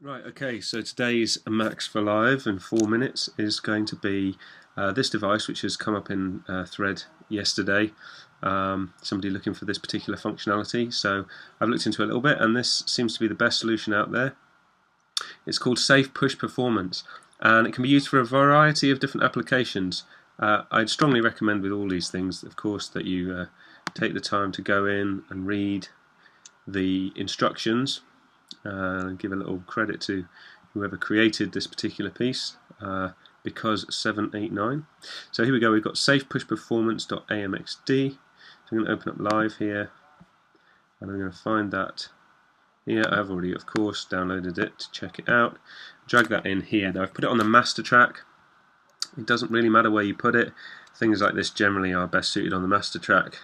Right, okay, so today's Max for Live in 4 minutes is going to be this device, which has come up in a thread yesterday. Somebody looking for this particular functionality, so I've looked into it a little bit, and this seems to be the best solution out there. It's called Safe Push Performance, and it can be used for a variety of different applications. I'd strongly recommend with all these things, of course, that you take the time to go in and read the instructions. Give a little credit to whoever created this particular piece, because 789. So here we go, we've got safepushperformance.amxd. So I'm going to open up live here, and I'm going to find that here. I've already, of course, downloaded it to check it out. Drag that in here. Now I've put it on the master track. It doesn't really matter where you put it. Things like this generally are best suited on the master track.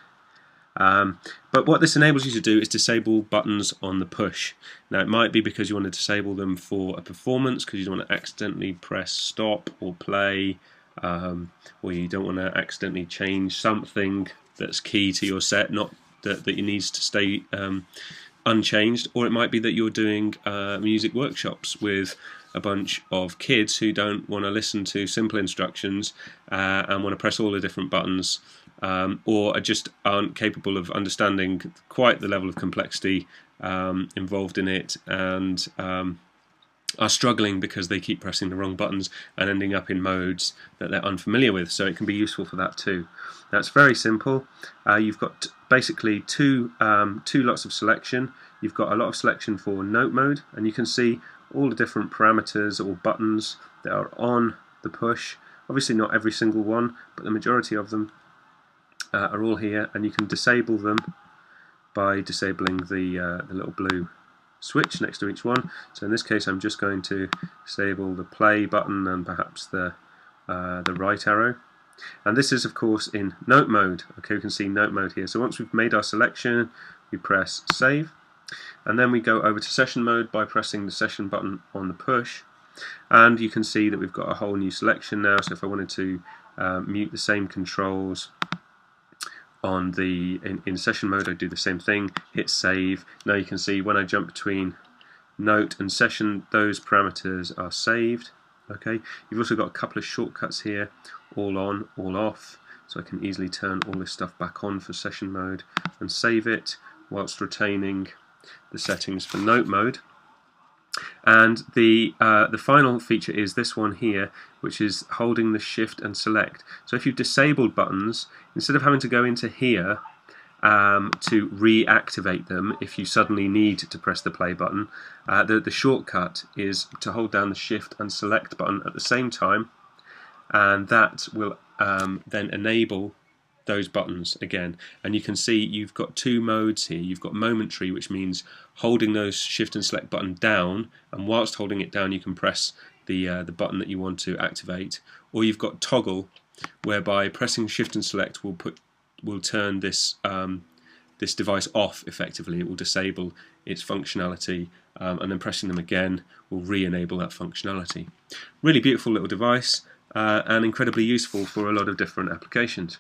But what this enables you to do is disable buttons on the push. Now it might be because you want to disable them for a performance, because you don't want to accidentally press stop or play, or you don't want to accidentally change something that's key to your set, not that it needs to stay unchanged. Or it might be that you're doing music workshops with a bunch of kids who don't want to listen to simple instructions and want to press all the different buttons, or just aren't capable of understanding quite the level of complexity involved in it, and are struggling because they keep pressing the wrong buttons and ending up in modes that they're unfamiliar with. So it can be useful for that too. Now it's very simple. You've got basically two lots of selection. You've got a lot of selection for note mode, and you can see all the different parameters or buttons that are on the push. Obviously not every single one, but the majority of them are all here, and you can disable them by disabling the little blue switch next to each one. So in this case I'm just going to disable the play button and perhaps the right arrow. And this is of course in note mode. Okay, we can see note mode here. So once we've made our selection, we press save, and then we go over to session mode by pressing the session button on the push, and you can see that we've got a whole new selection now. So if I wanted to mute the same controls on in session mode, I do the same thing, hit save. Now you can see when I jump between note and session, those parameters are saved. Okay, you've also got a couple of shortcuts here, all on, all off, so I can easily turn all this stuff back on for session mode and save it whilst retaining the settings for note mode. And the final feature is this one here, which is holding the shift and select. So if you've disabled buttons, instead of having to go into here to reactivate them if you suddenly need to press the play button, the shortcut is to hold down the shift and select button at the same time, and that will then enable those buttons again. And you can see you've got two modes here. You've got momentary, which means holding those shift and select button down, and whilst holding it down you can press the button that you want to activate. Or you've got toggle, whereby pressing shift and select will turn this this device off effectively. It will disable its functionality, and then pressing them again will re-enable that functionality. Really beautiful little device, and incredibly useful for a lot of different applications.